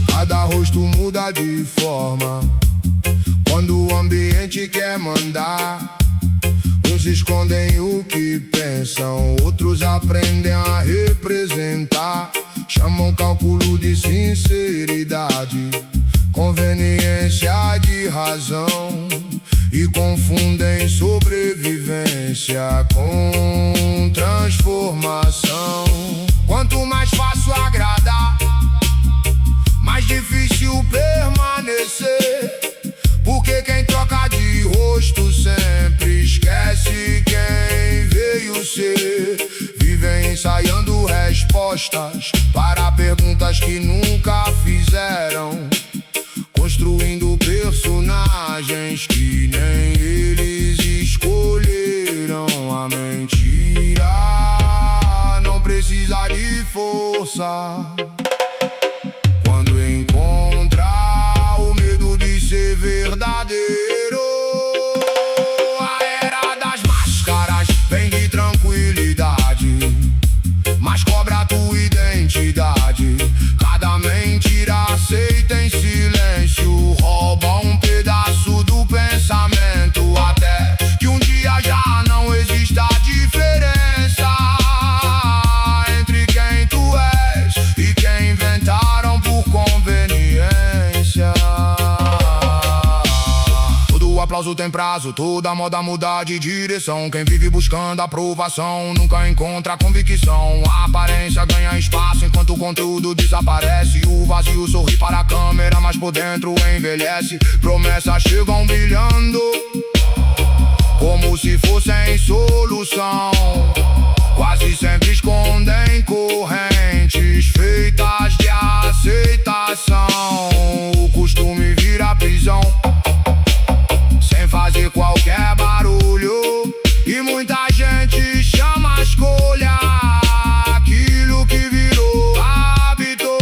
Cada rosto muda de forma quando o ambiente quer mandar. Uns escondem o que pensam, outros aprendem a representar. Chamam cálculo de sinceridade, conveniência de razão, e confundem sobrevivência com transformação. Quanto mais fácil agradar, mais difícil permanecer, porque quem troca de rosto sempre esquece quem veio ser. Vivem ensaiando respostas para perguntas que nunca fizeram, construindo personagens que nem eles escolheram. A mentira não precisa de força quando encontra o medo de ser verdadeiro. A era das máscaras vem de tranquilidade, mas cobra tua identidade. Cada mentira aceita em silêncio rouba um pedaço do pensamento, até que um dia já não exista a diferença entre quem tu és e quem inventaram por conveniência. Todo aplauso tem prazo, toda moda muda de direção. Quem vive buscando aprovação nunca encontra convicção. A aparência ganha espaço enquanto o conteúdo desaparece. O vazio sorri para a câmera, mas por dentro envelhece. Promessas chegam brilhando como se fossem solução, quase sempre escondem correntes feitas de aceitação. O costume vira prisão sem fazer qualquer barulho, e muita gente chama a escolha aquilo que virou hábito.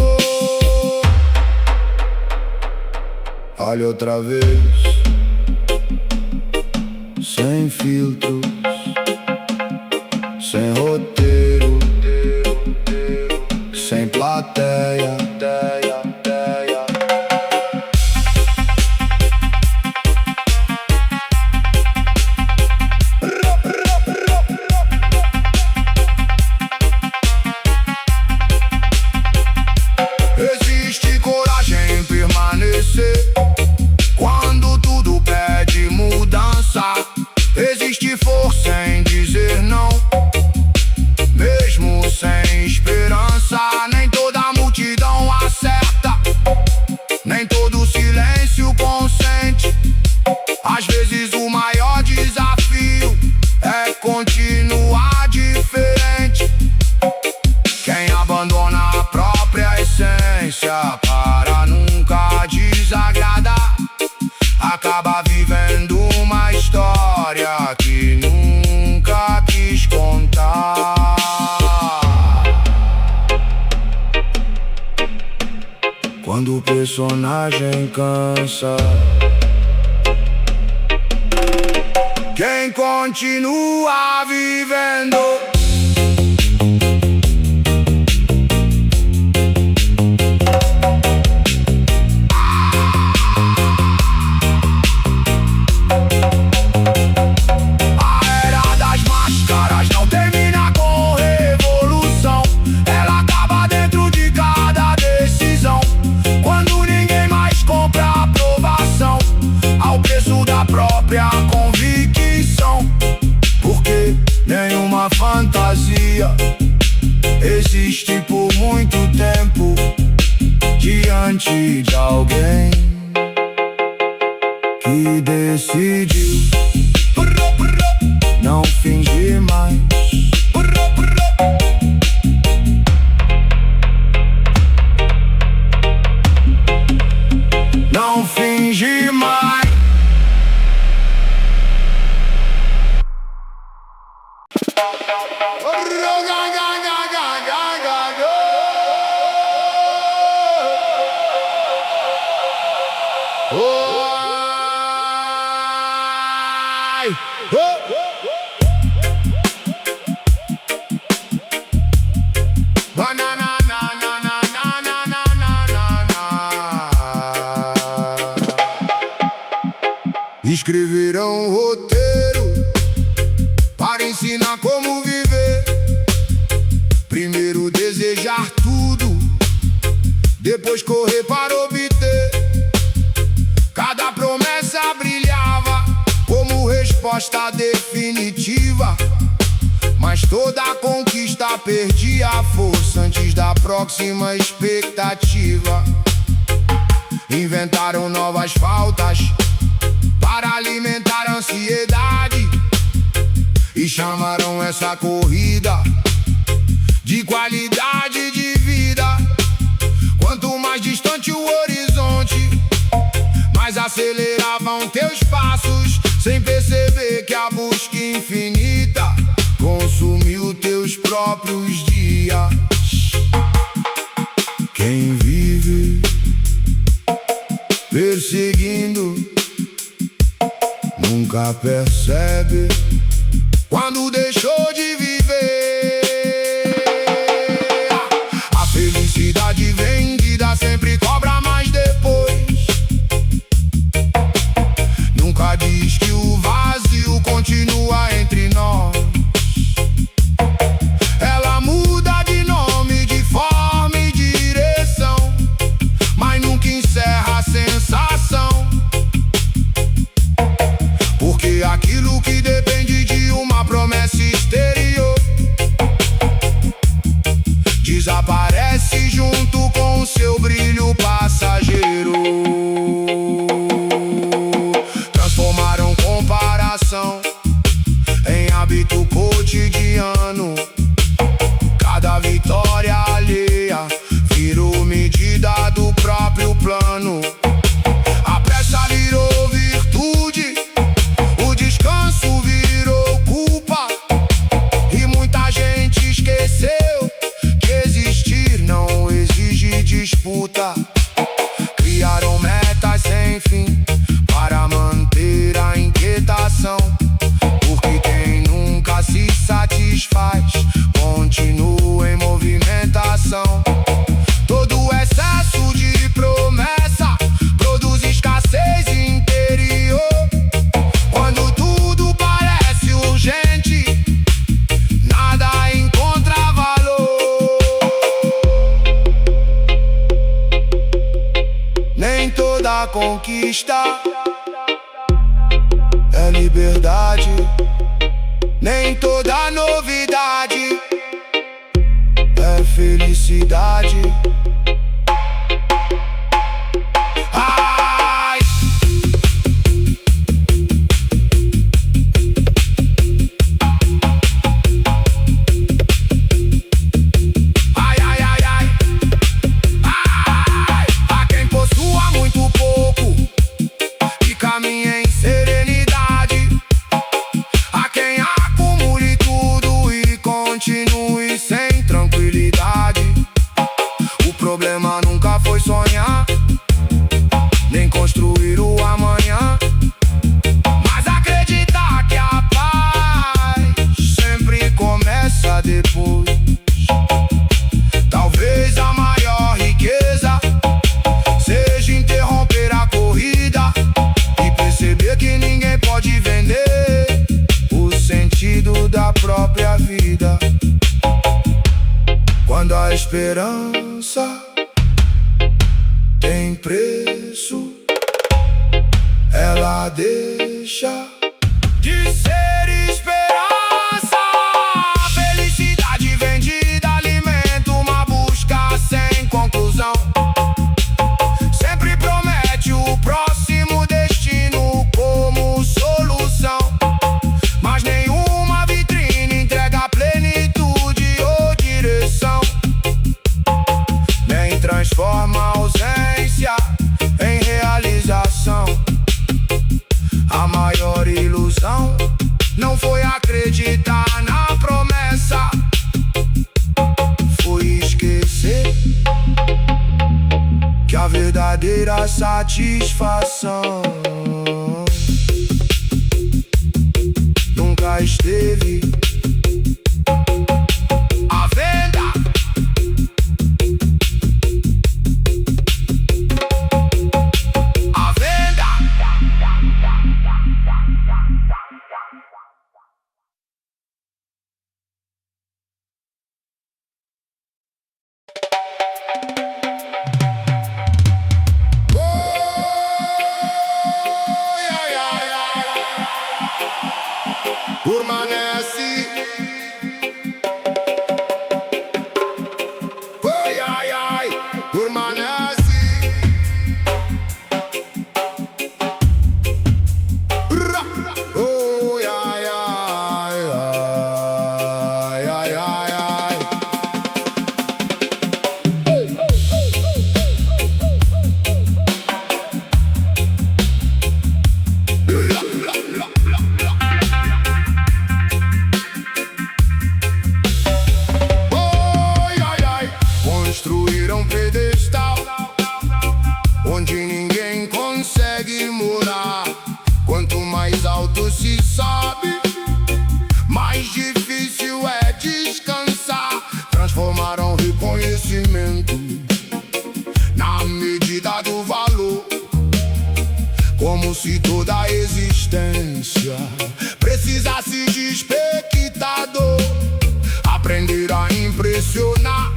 Olha outra vez, sem filtros, sem roteiro, sem plateia. Existe coragem em permanecer quando tudo pede mudança. Existe força em dizer não, mesmo sem esperança. Nem toda multidão acerta, nem todo silêncio consente. Às vezes o maior desafio é continuar diferente. Quem abandona a própria essência para nunca desagradar, acaba vivendo uma história que nunca quis contar. Quando o personagem cansa, quem continua vivendo convicção, porque nenhuma fantasia que decidiu não fingir mais. Não fingir mais. Escreverão um roteiro para ensinar como viver. Primeiro desejar tudo, depois correr para obter. Cada promessa brilhava como resposta definitiva, mas toda conquista perdia a força antes da próxima expectativa. Inventaram novas faltas para alimentar a ansiedade e chamaram essa corrida de qualidade de vida. Quanto mais distante o horizonte, mais aceleravam teus passos, sem perceber que a busca infinita consumiu teus próprios dias. Quem vive perseguindo nunca percebe quando deixou de viver. A felicidade vendida sempre cobra mais depois. Nunca diz que o vazio continua entre nós. Ela muda de nome, de forma e direção, mas nunca encerra a sensação. Porque aquilo que depende de uma promessa exterior desaparece junto com o seu brilho passageiro. Transformaram comparação em hábito cotidiano. Cada vitória alheia virou medida do próprio plano. A pressa virou virtude, o descanso virou culpa, e muita gente esqueceu que existir não exige disputa. Criaram metas sem fim para manter a inquietação, porque quem nunca se satisfaz continua em movimentação. Todo excesso de promessa produz escassez interior. Quando tudo parece urgente, nada encontra valor. Nem toda conquista é liberdade, nem toda novidade é felicidade. Ai! Ai, ai, ai, ai! Ai! A quem possua muito pouco e caminha em serenidade. A quem acumule tudo e continue sem tranquilidade. O problema nunca foi sonhar, nem construir o amanhã, mas acreditar que a paz sempre começa depois. Talvez a maior riqueza seja interromper a corrida e perceber que ninguém pode vender o sentido da própria vida. Quando a esperança tem preço, ela deixa de ser esperança. A felicidade vendida alimenta uma busca sem conclusão. Sempre promete o próximo destino foi acreditar na promessa, foi esquecer que a verdadeira satisfação nunca esteve à venda. À venda. Permanece. Ai, ai, ai, permanece. Oh, ai, ai, ai, ai, ai, ai. Construíram um pedestal onde ninguém consegue morar. Quanto mais alto se sobe, mais difícil é descansar. Transformaram reconhecimento na medida do valor, como se toda a existência precisasse de espectador. Aprender a impressionar,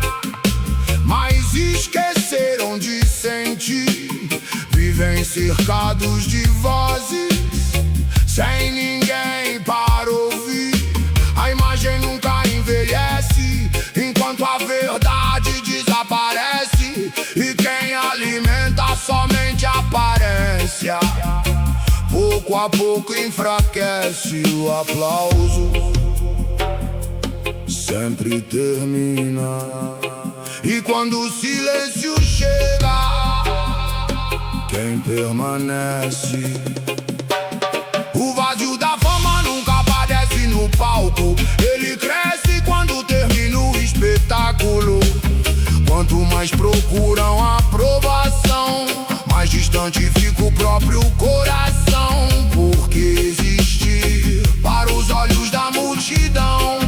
mas esqueceram de sentir. Vivem cercados de vozes, sem ninguém para ouvir. A imagem nunca envelhece, enquanto a verdade desaparece. E quem alimenta somente aparência, pouco a pouco enfraquece. O aplauso sempre termina, e quando o silêncio chega, quem permanece? O vazio da fama nunca aparece no palco. Ele cresce quando termina o espetáculo. Quanto mais procuram a aprovação, mais distante fica o próprio coração. Porque existir para os olhos da multidão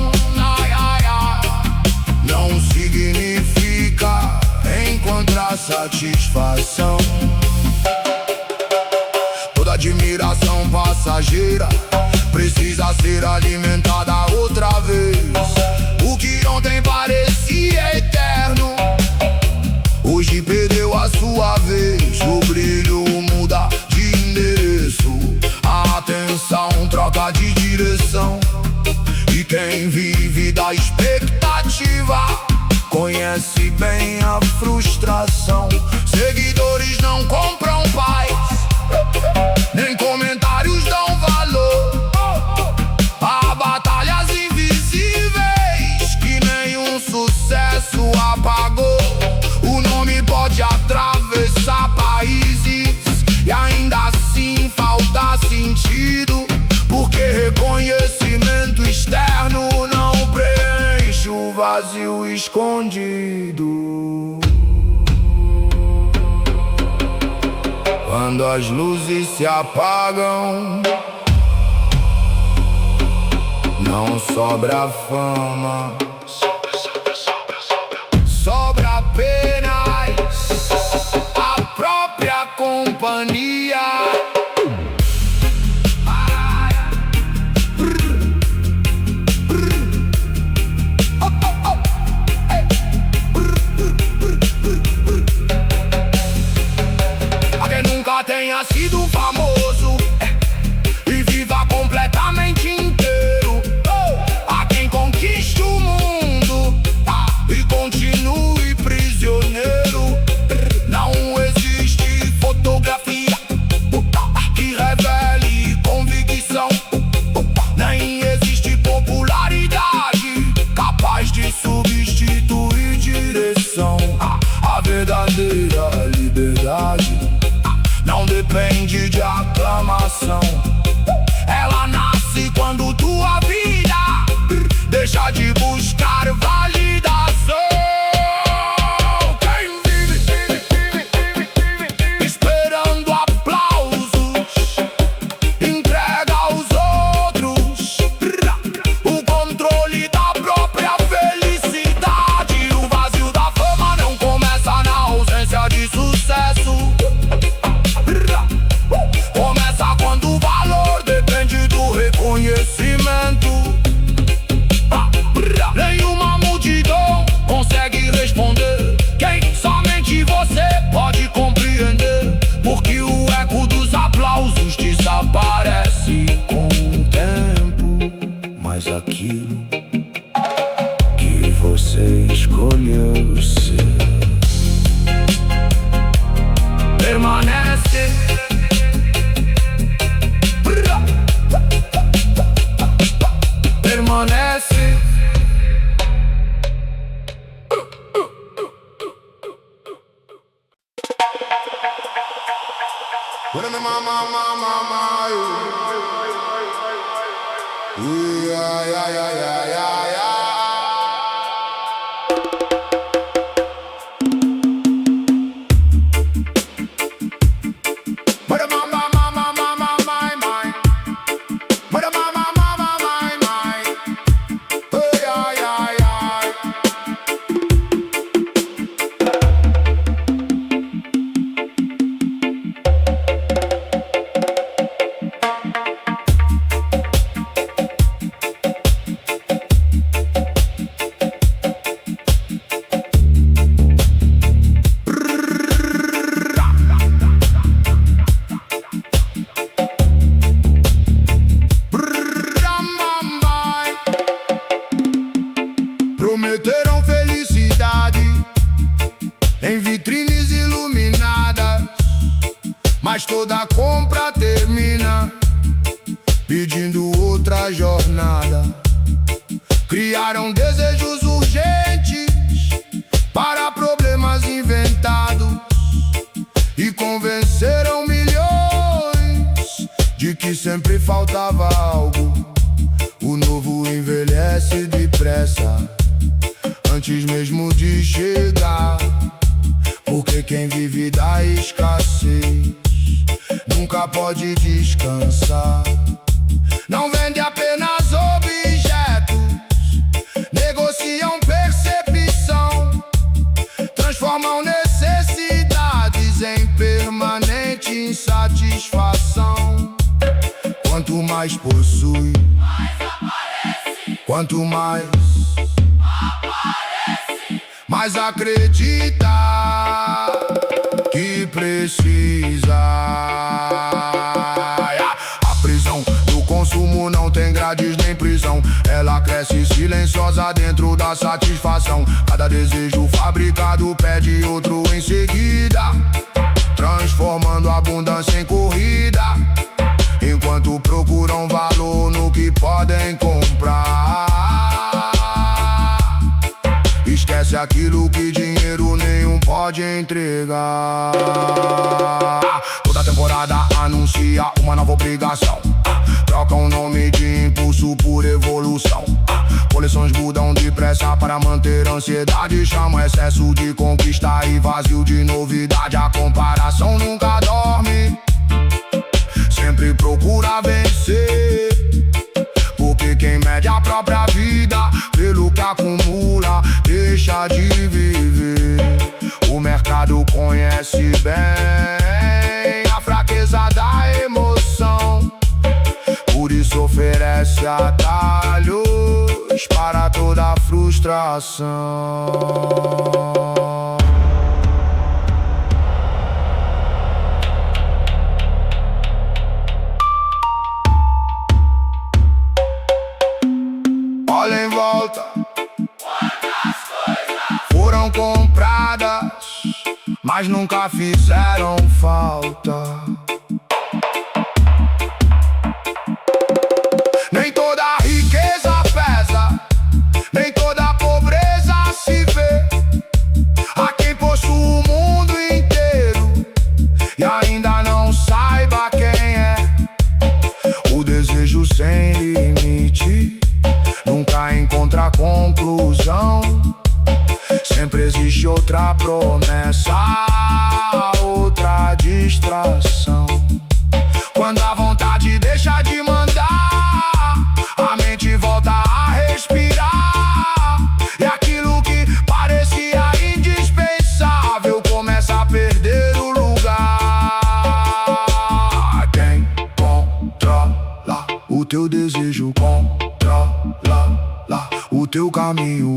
não significa encontrar satisfação. Toda admiração passageira precisa ser alimentada outra vez. O que ontem parecia eterno, hoje perdeu a sua vez. O brilho muda de endereço, a atenção troca de direção. E quem vive da expectativa conhece bem a frustração. Seguidores não compram paz, nem comentários dão valor a batalhas invisíveis que nenhum sucesso apagou. O nome pode atravessar países e ainda assim falta sentido, porque reconhecimento externo não preenche o vazio escondido. Quando as luzes se apagam, não sobra fama, sobra apenas a própria companhia. Tenha sido famoso e viva completamente inteiro. A quem conquiste o mundo e continue prisioneiro. Não existe fotografia que revele convicção, nem existe popularidade capaz de substituir direção. A verdadeira liberdade não depende de aclamação, ela nasce quando tua aquilo que você escolheu ser. Permanece. Permanece. Prometeram felicidade em vitrines iluminadas, mas toda compra termina pedindo outra jornada. Criaram desejos urgentes para problemas inventados e convenceram milhões de que sempre faltava algo. O novo envelhece depressa antes mesmo de chegar, porque quem vive da escassez nunca pode descansar. Não vende apenas objetos, negociam percepção, transformam necessidades em permanente insatisfação. Quanto mais possui, quanto mais acredita que precisa. A prisão do consumo não tem grades nem prisão. Ela cresce silenciosa dentro da satisfação. Cada desejo fabricado pede outro em seguida, transformando a abundância em corrida, enquanto procuram valor no que podem comprar. Esquece aquilo que dinheiro nenhum pode entregar. Toda temporada anuncia uma nova obrigação. Troca o nome de impulso por evolução. Coleções mudam depressa para manter a ansiedade. Chama excesso de conquista e vazio de novidade. A comparação nunca dorme, sempre procura vencer, porque quem mede a própria vida pelo que acumula deixa de viver. O mercado conhece bem a fraqueza da emoção, por isso oferece atalhos para toda frustração. Olha em volta, quantas coisas foram compradas, mas nunca fizeram falta. Nem toda riqueza pesa, nem toda pobreza se vê. Há quem possua o mundo inteiro e ainda não saiba quem é. O desejo sem limite nunca encontra conclusão. Sempre existe outra promessa, outra distração. Quando a vontade deixa de mandar, a mente volta a respirar, e aquilo que parecia indispensável começa a perder o lugar. Quem controla o teu desejo controla o teu caminho.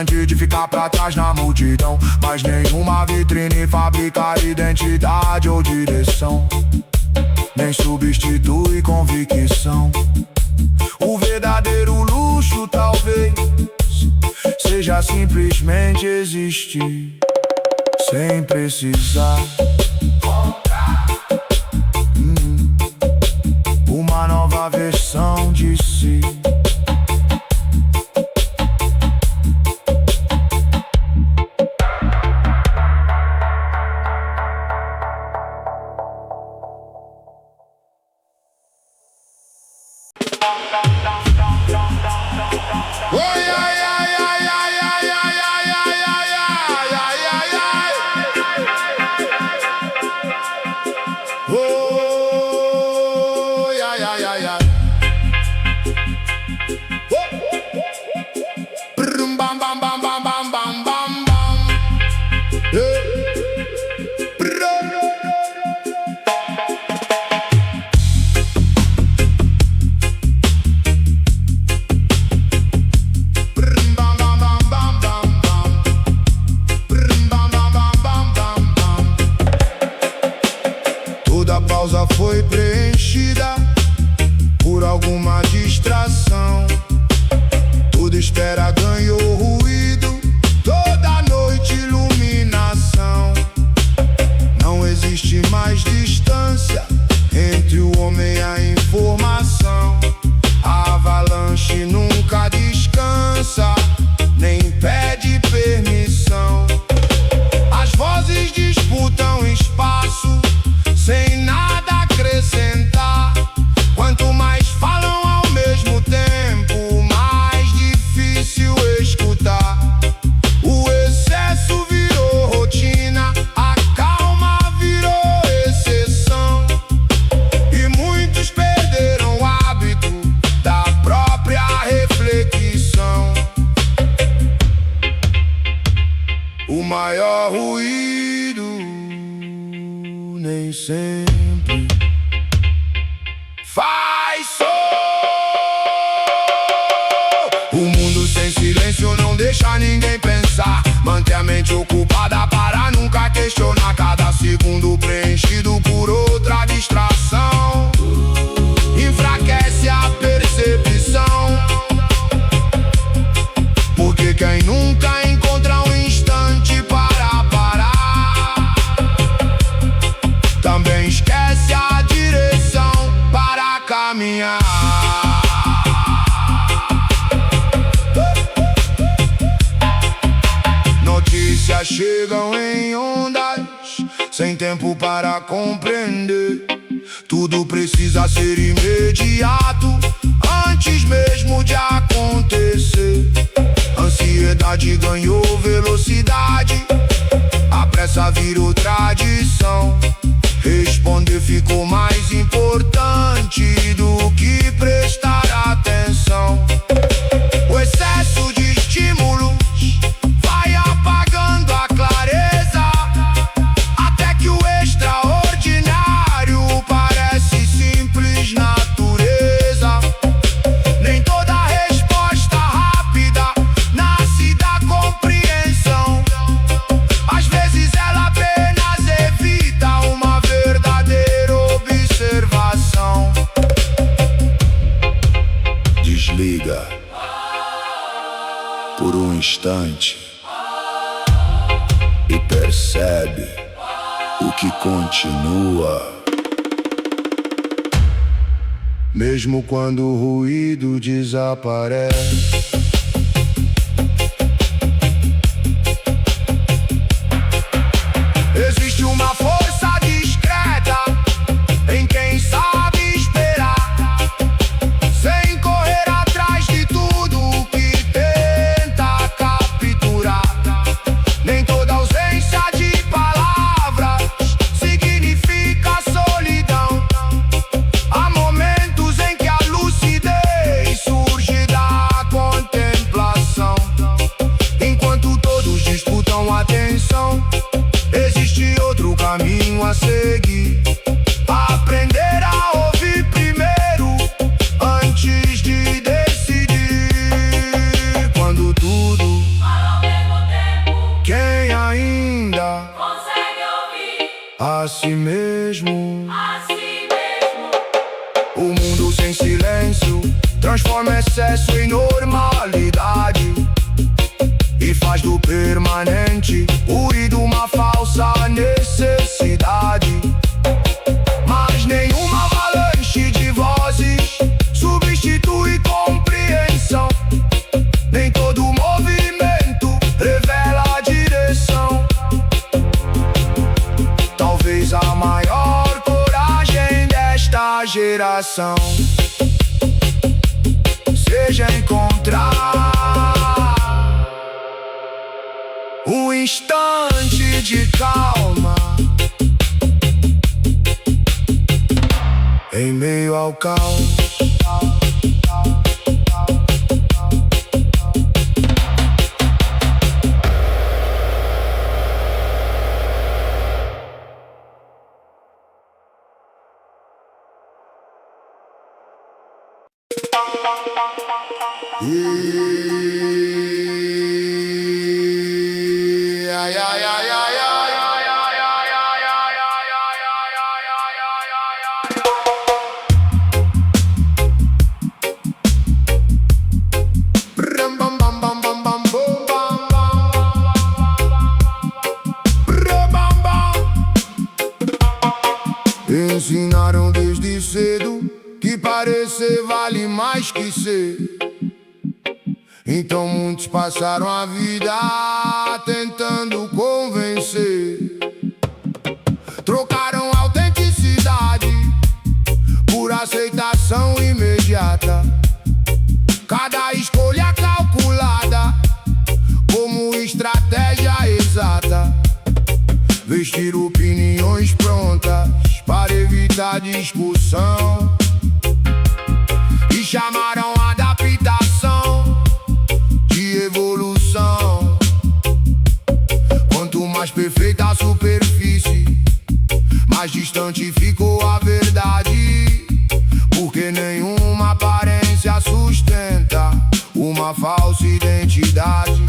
antes de ficar pra trás na multidão. Mas nenhuma vitrine fabrica identidade ou direção, nem substitui convicção. O verdadeiro luxo talvez seja simplesmente existir sem precisar comprar uma nova versão de si. Toda pausa foi preenchida por alguma distração. Toda espera ganhou ruído, toda noite iluminação. Não existe mais distância entre o homem e a informação. A avalanche nunca descansa, nem pede permissão. As vozes disputam espaço sem nada acrescentar. Quanto mais falam ao mesmo tempo, mais difícil escutar. O excesso virou rotina, a calma virou exceção. E muitos perderam o hábito da própria reflexão. O maior ruído nem sempre faz som. O mundo sem silêncio não deixa ninguém pensar. Mantém a mente ocupada para nunca questionar. Cada segundo preenchido por outra distração enfraquece a percepção. Porque quem nunca encontra um instante para parar, também esquece a direção para caminhar. Notícias chegam em ondas, sem tempo para compreender. Tudo precisa ser imediato, antes mesmo de acontecer. Ansiedade ganhou velocidade, a pressa virou tradição. Responder ficou mais importante do que prestar atenção. O excesso de estímulos vai apagando a clareza, até que o extraordinário parece simples natureza. Nem toda resposta rápida nasce da compreensão. Às vezes ela apenas evita uma verdadeira observação. Desliga por um instante e percebe o que continua. Mesmo quando o ruído desaparece, existe uma força discreta em quem sabe esperar, sem correr atrás de tudo que tenta capturar. Nem toda ausência de palavras significa solidão. Há momentos em que a lucidez surge da Quem ainda consegue ouvir a si mesmo? a si mesmo. O mundo sem silêncio transforma excesso em normalidade e faz do permanente o de uma falsa necessidade. Mas nenhuma avalanche de vozes substitui compreensão. Nem todo movimento revela a direção. Talvez a maior coragem desta geração seja encontrar um instante de calma em meio ao caos. Ensinaram desde cedo que parecer vale mais que ser. Então muitos passaram a vida tentando convencer. Trocaram autenticidade por aceitação imediata. Cada escolha calculada como estratégia exata. Vestir opiniões prontas para evitar discussão e chamaram a adaptação de evolução. Quanto mais perfeita a superfície, mais distante ficou a verdade, porque nenhuma aparência sustenta uma falsa identidade.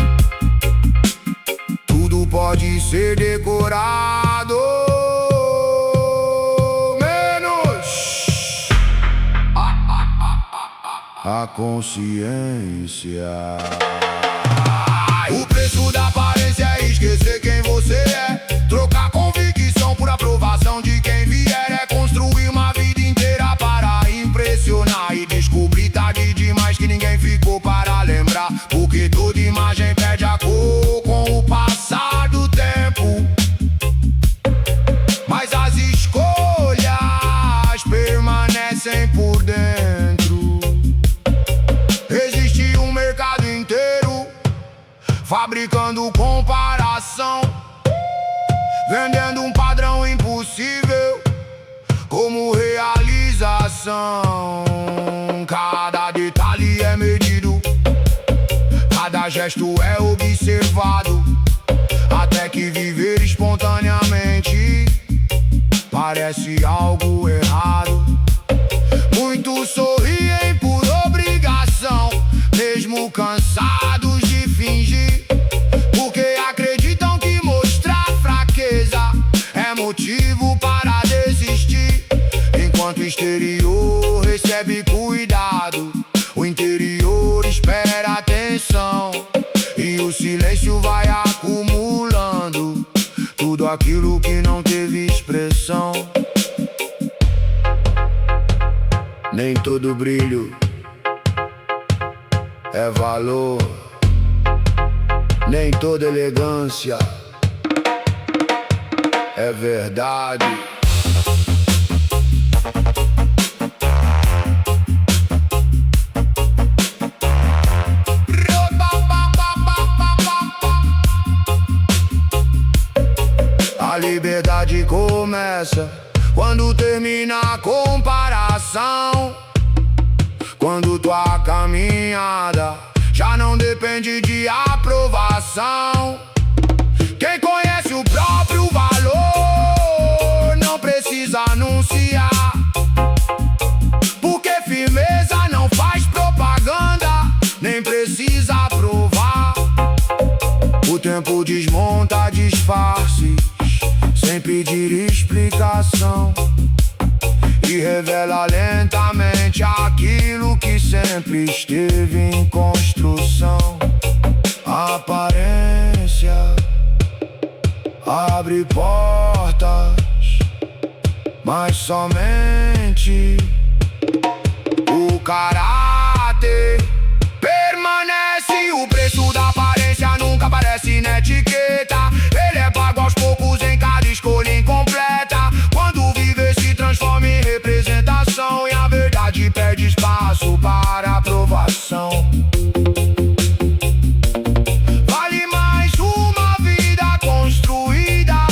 Tudo pode ser decorado, menos a consciência. O preço da aparência é esquecer quem você é. Trocar convicção por aprovação de quem vier. É construir uma vida inteira para impressionar e descobrir tarde demais que ninguém ficou para lembrar. Porque toda imagem perde a cor com o passar do tempo. Mas as escolhas permanecem por dentro. Existe um mercado inteiro fabricando comparação, vendendo um padrão impossível como realização. Cada detalhe é medido, cada gesto é observado, até que viver espontaneamente parece algo errado. Muitos sorriem por obrigação, mesmo cansados de fingir, porque acreditam que mostrar fraqueza é motivo para desistir. Enquanto o exterior recebe cuidado, o interior espera atenção, e o silêncio vai acumulando tudo aquilo que não teve expressão. Nem todo brilho é valor, nem toda elegância é verdade. A liberdade começa quando termina a comparação. Quando tua caminhada já não depende de aprovação. Quem conhece o próprio valor não precisa anunciar, porque firmeza não faz propaganda, nem precisa provar. O tempo tempo desmonta disfarces sem pedir explicação e revela lentamente aquilo que sempre esteve em construção. A aparência abre portas, mas somente o caráter permanece. O preço da aparência nunca aparece na etiqueta. Ele é pago aos poucos em cada escolha incompleta. Quando o viver se transforma em representação e a verdade perde espaço para aprovação. Vale mais uma vida construída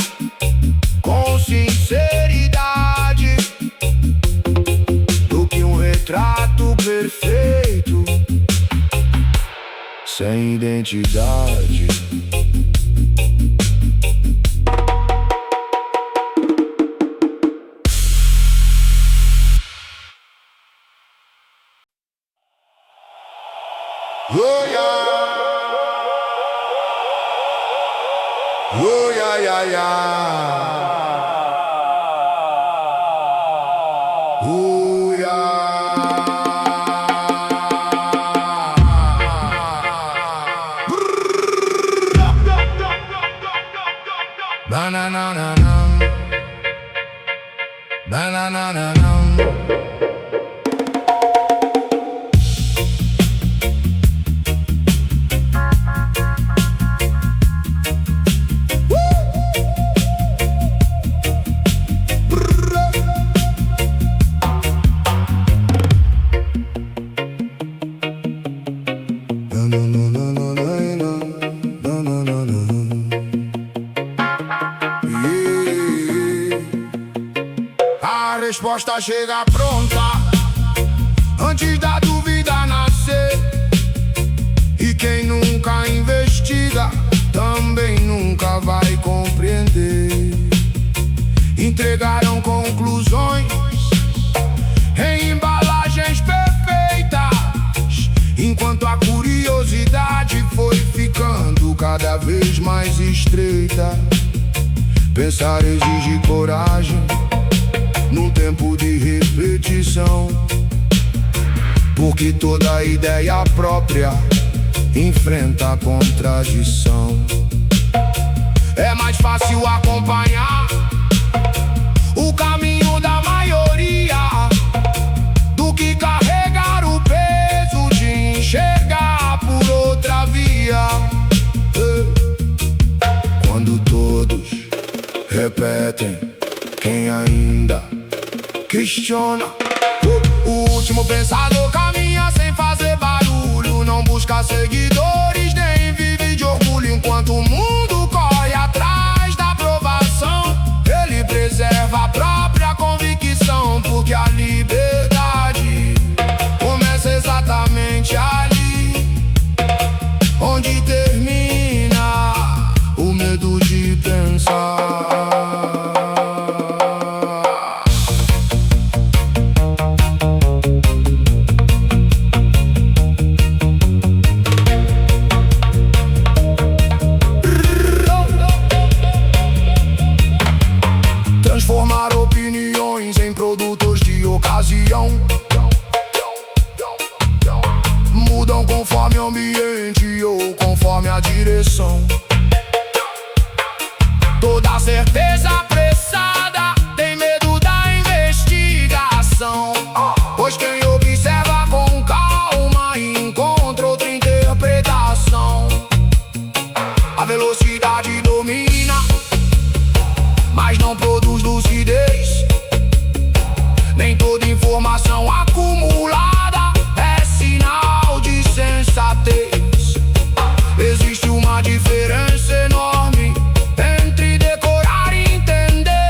com sinceridade do que um retrato perfeito sem identidade. Oh yeah, oh yeah, yeah, yeah. Oh yeah. Na na na na na, na na na na na. A resposta chega pronta antes da dúvida nascer. E quem nunca investiga também nunca vai compreender. Entregaram conclusões em embalagens perfeitas, enquanto a curiosidade foi ficando cada vez mais estreita. Pensar exige coragem num tempo de repetição, porque toda ideia própria enfrenta a contradição. É mais fácil acompanhar o caminho da maioria do que carregar o peso de enxergar por outra via. Quando todos repetem, quem ainda questiona? O último pensador caminha sem fazer barulho, não busca seguidores nem vive de orgulho. Enquanto o mundo corre atrás da aprovação, ele preserva a própria convicção, porque a liberdade começa exatamente ali onde termina o medo de pensar. Transformar opiniões em produtos de ocasião, mudam conforme o ambiente ou conforme a direção. Toda certeza apressada tem medo da investigação, pois quem observa com calma encontra outra interpretação. A velocidade domina, mas não produz lucidez. Nem toda informação acumulada é sinal de sensatez. Existe uma diferença enorme entre decorar e entender,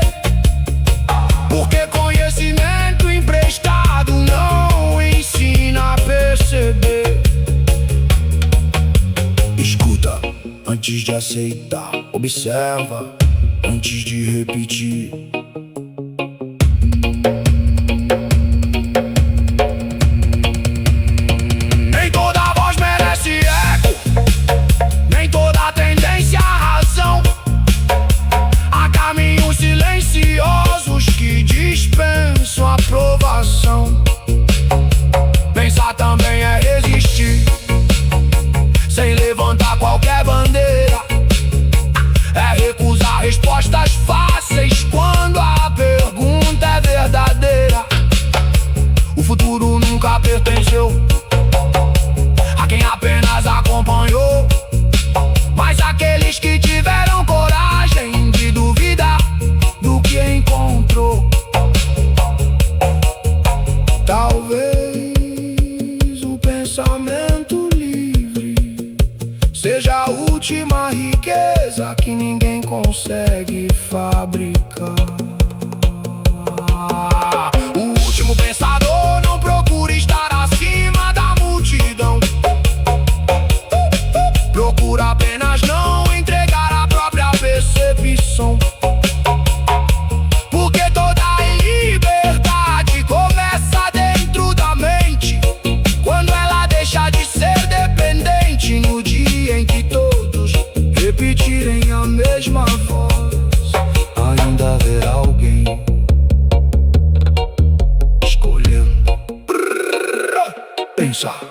porque conhecimento emprestado não ensina a perceber. Escuta antes de aceitar, observa antes de repetir. Nem toda voz merece eco, nem toda tendência razão. ninguém consegue fabricar. O último pensador não procura estar acima da multidão. Procura apenas não entregar a própria percepção. Porque toda liberdade começa dentro da mente, quando ela deixa de ser dependente. No dia em que todos repetirem a mesma voz, ainda haverá alguém escolhendo pensar.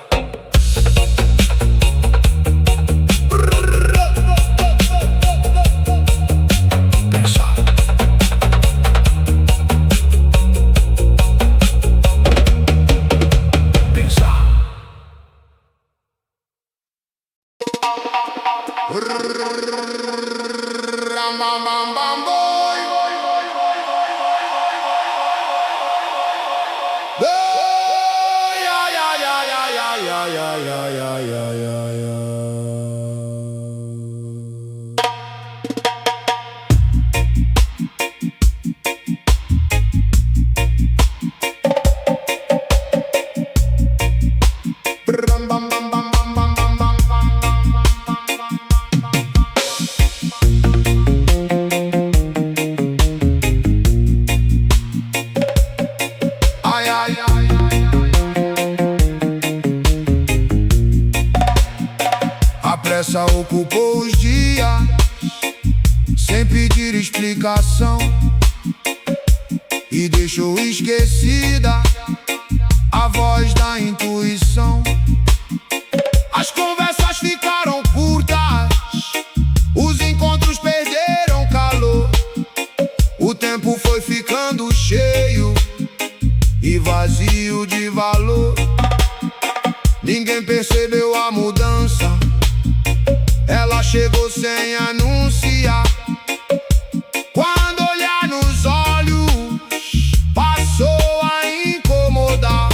A pressa ocupou os dias, sem pedir explicação, e deixou esquecida a voz da intuição. As conversas ficaram curtas, os encontros perderam calor. O tempo foi ficando cheio e vazio de valor. Ninguém percebeu a mudança, ela chegou sem anunciar. Quando olhar nos olhos, passou a incomodar.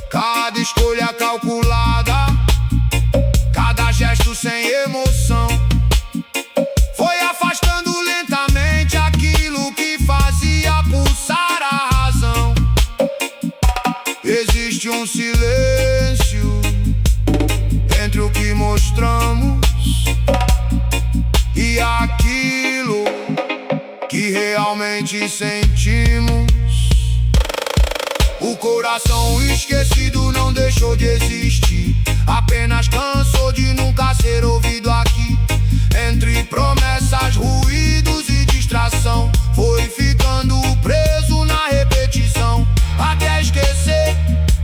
Cada escolha calculada, cada gesto sem emoção, foi afastando lentamente aquilo que fazia pulsar a razão. Existe um silêncio entre o que mostramos e aquilo que realmente sentimos. O coração esquecido não deixou de existir, apenas cansou de nunca ser ouvido aqui. Entre promessas, ruídos e distração, foi ficando preso na repetição, até esquecer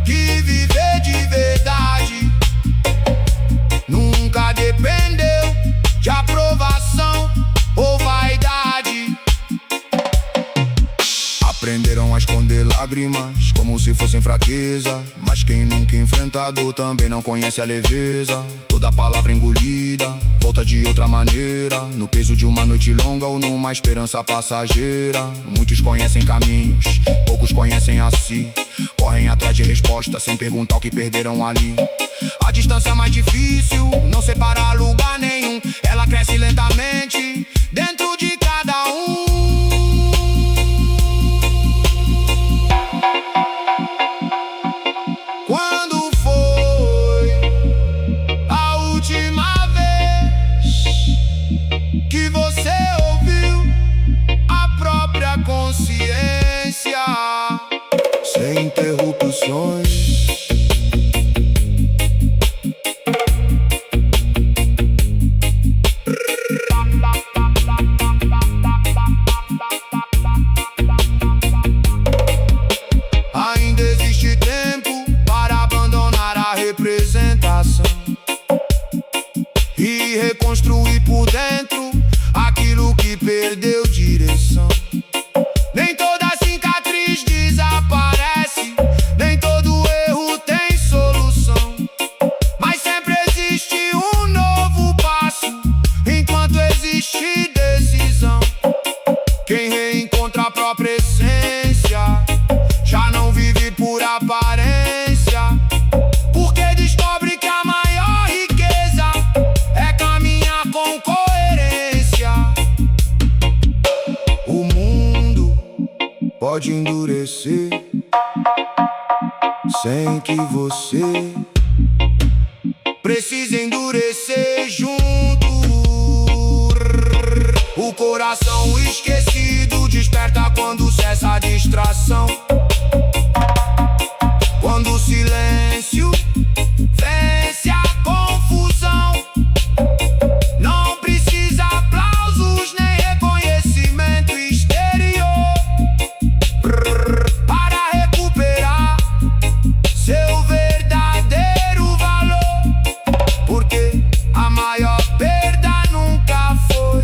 que viver de verdade nunca dependeu de aprovação ou vaidade. Aprenderam a esconder lágrimas como se fossem fraqueza, mas quem nunca enfrenta a dor também não conhece a leveza. Toda palavra engolida volta de outra maneira, no peso de uma noite longa ou numa esperança passageira. Muitos conhecem caminhos, poucos conhecem a si, correm atrás de respostas sem perguntar o que perderam ali. A distância é mais difícil, não separa lugar nenhum, ela cresce lentamente dentro de cada um. Quando foi a última vez que você ouviu a própria consciência sem interrupções? pode endurecer sem que você precise endurecer junto. O coração esquecido desperta quando cessa a distração. Quando o silêncio vence a confusão. Não precisa aplausos nem reconhecimento exterior para recuperar seu verdadeiro valor. Porque a maior perda nunca foi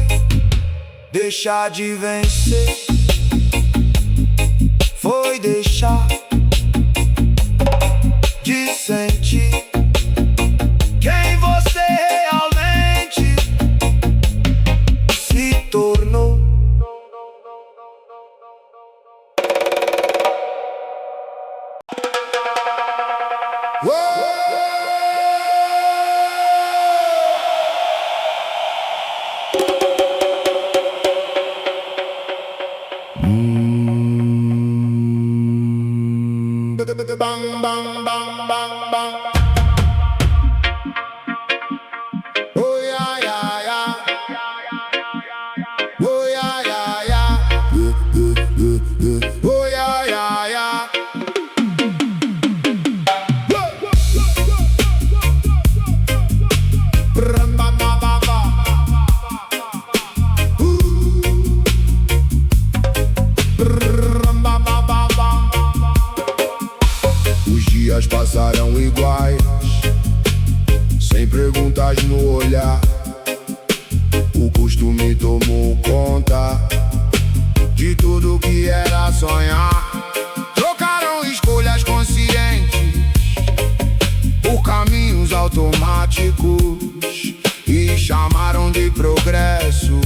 deixar de vencer, foi deixar de sentir quem você realmente se tornou. Bang, bang, bang, bang, bang. Oh yeah, yeah, yeah. Oh yeah, yeah, yeah. Oh yeah, yeah, yeah. Os dias passaram iguais, sem perguntas no olhar. O costume tomou conta de tudo que era sonhar. Trocaram escolhas conscientes por caminhos automáticos e chamaram de progresso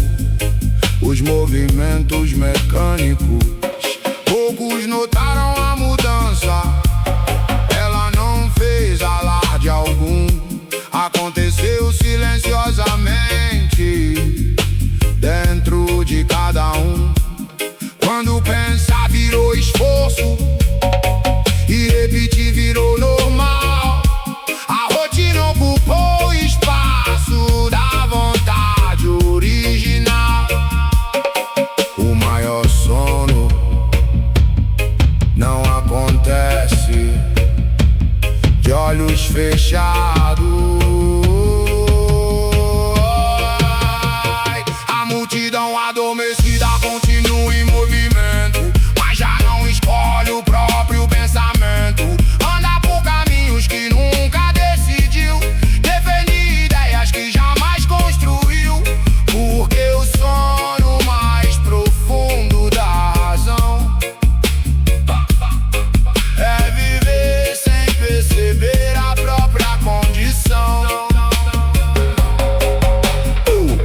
os movimentos mecânicos. Poucos notaram a mudança, alarde algum, aconteceu silenciosamente dentro de cada um. Quando pensar virou esforço e repetir virou normal, a rotina ocupou o espaço da vontade original. O maior sono não acontece de olhos fechados. A multidão adormecida continua em movimento, mas já não escolhe o próprio pensamento. Anda por caminhos que nunca decidiu, defende ideias que jamais construiu. Porque o sono mais profundo da razão é viver sem perceber a própria condição.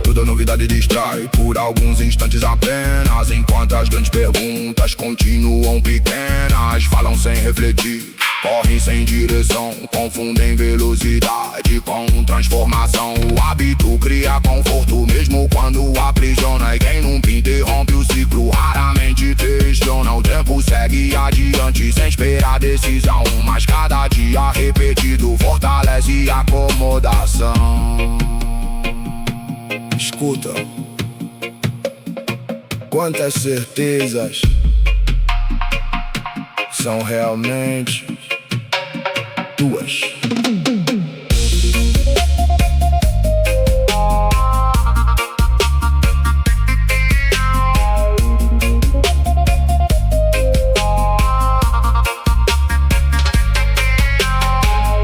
Toda novidade distrai por alguns instantes apenas, enquanto as grandes perguntas continuam pequenas. Falam sem refletir, correm sem direção, confundem velocidade com transformação. O hábito cria conforto mesmo quando aprisiona, e quem nunca interrompe o ciclo raramente questiona. O tempo segue adiante sem esperar decisão, mas cada dia repetido fortalece a acomodação. Escuta, quantas certezas são realmente tuas?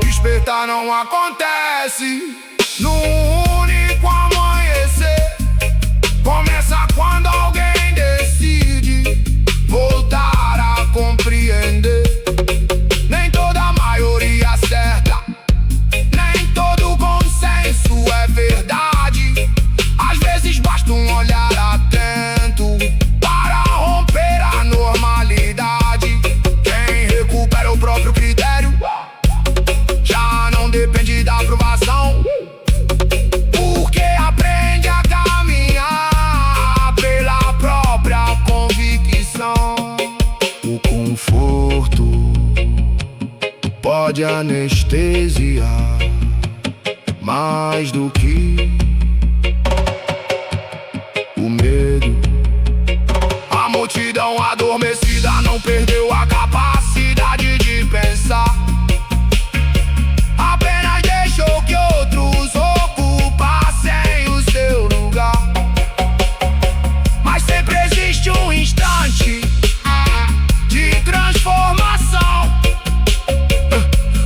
Despertar não acontece num único amanhecer. Começa quando alguém decide voltar a compreender. Nem toda a maioria certa pode anestesiar mais do que o medo. A multidão adormecida não perdeu a capacidade de pensar, apenas deixou que outros ocupassem o seu lugar. Mas sempre existe um instante de transformação,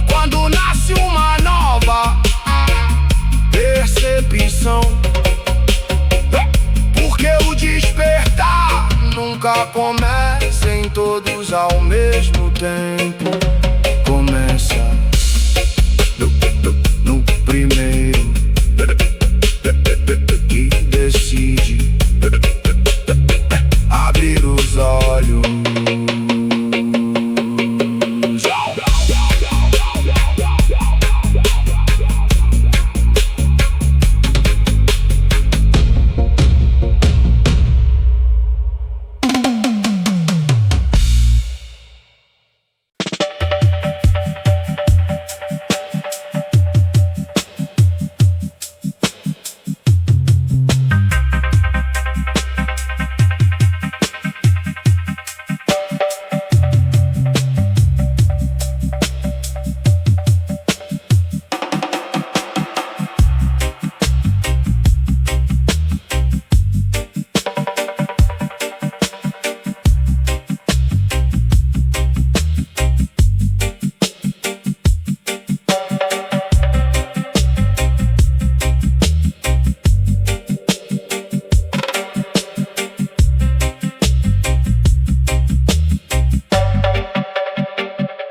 quando nasce uma nova percepção. Porque o despertar nunca começa em todos ao mesmo tempo. Começa no primeiro que decide abrir os olhos.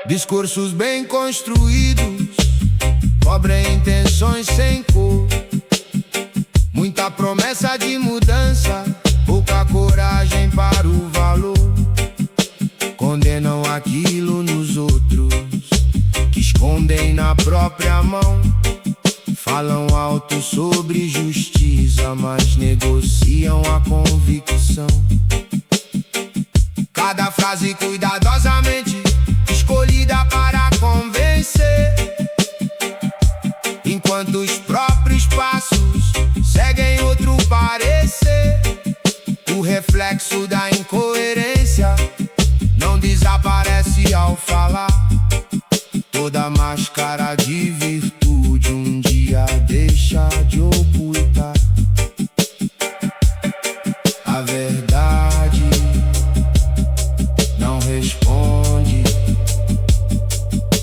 Discursos bem construídos cobrem intenções sem cor. Muita promessa de mudança, pouca coragem para o valor. Condenam aquilo nos outros que escondem na própria mão. Falam alto sobre justiça, mas negociam a convicção. Cada frase cuidadosamente escolhida para convencer, enquanto os próprios passos seguem outro parecer. O reflexo da incoerência não desaparece ao falar. Toda máscara de virtude um dia deixa de ocultar a verdade. Não responde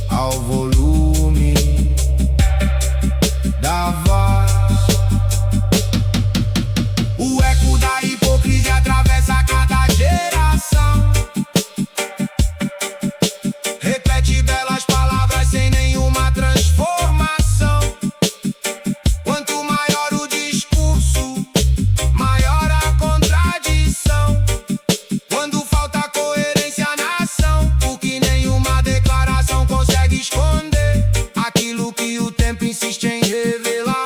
ao volume da voz. O eco da hipocrisia atravessa cada geração. Repete belas palavras sem nenhuma transformação. Quanto maior o discurso, maior a contradição. Quando falta coerência na ação, porque nenhuma declaração consegue esconder aquilo que o tempo insiste em revelar.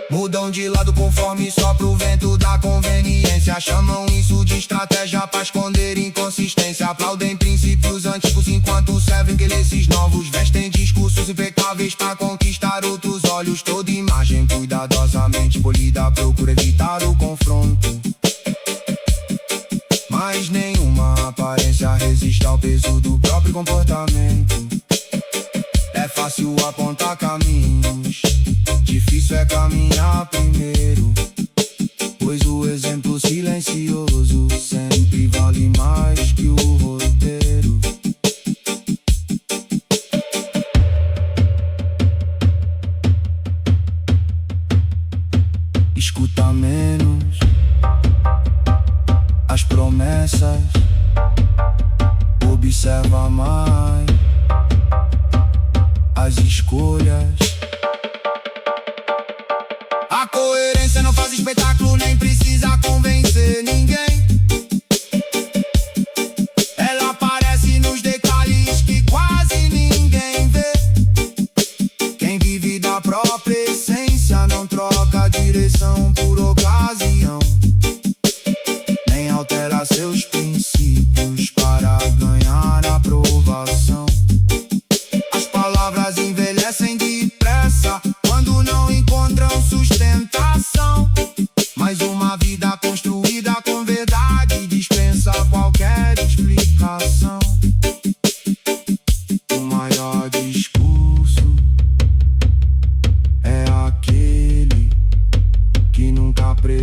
Mudam de lado conforme sopra o vento da conveniência. Chamam isso de estratégia para esconder inconsistência. Aplaudem princípios antigos enquanto servem que esses novos vestem discursos impecáveis para conquistar outros olhos. Toda imagem cuidadosamente polida procura evitar o confronto, mas nenhuma aparência resiste ao peso do próprio comportamento. É fácil apontar caminhos, difícil é caminhar primeiro, pois o exemplo silencioso sempre vale mais que o roteiro. Escuta menos as promessas, observa mais as escolhas.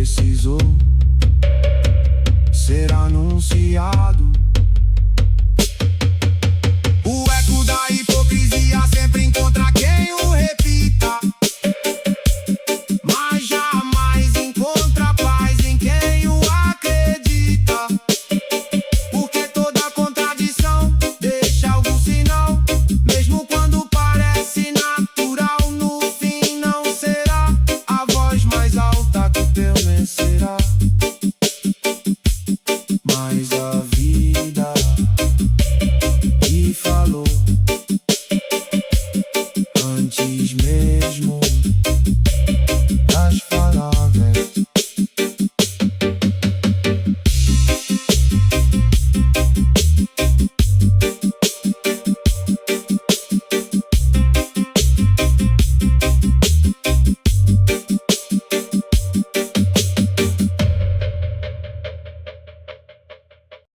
precisou.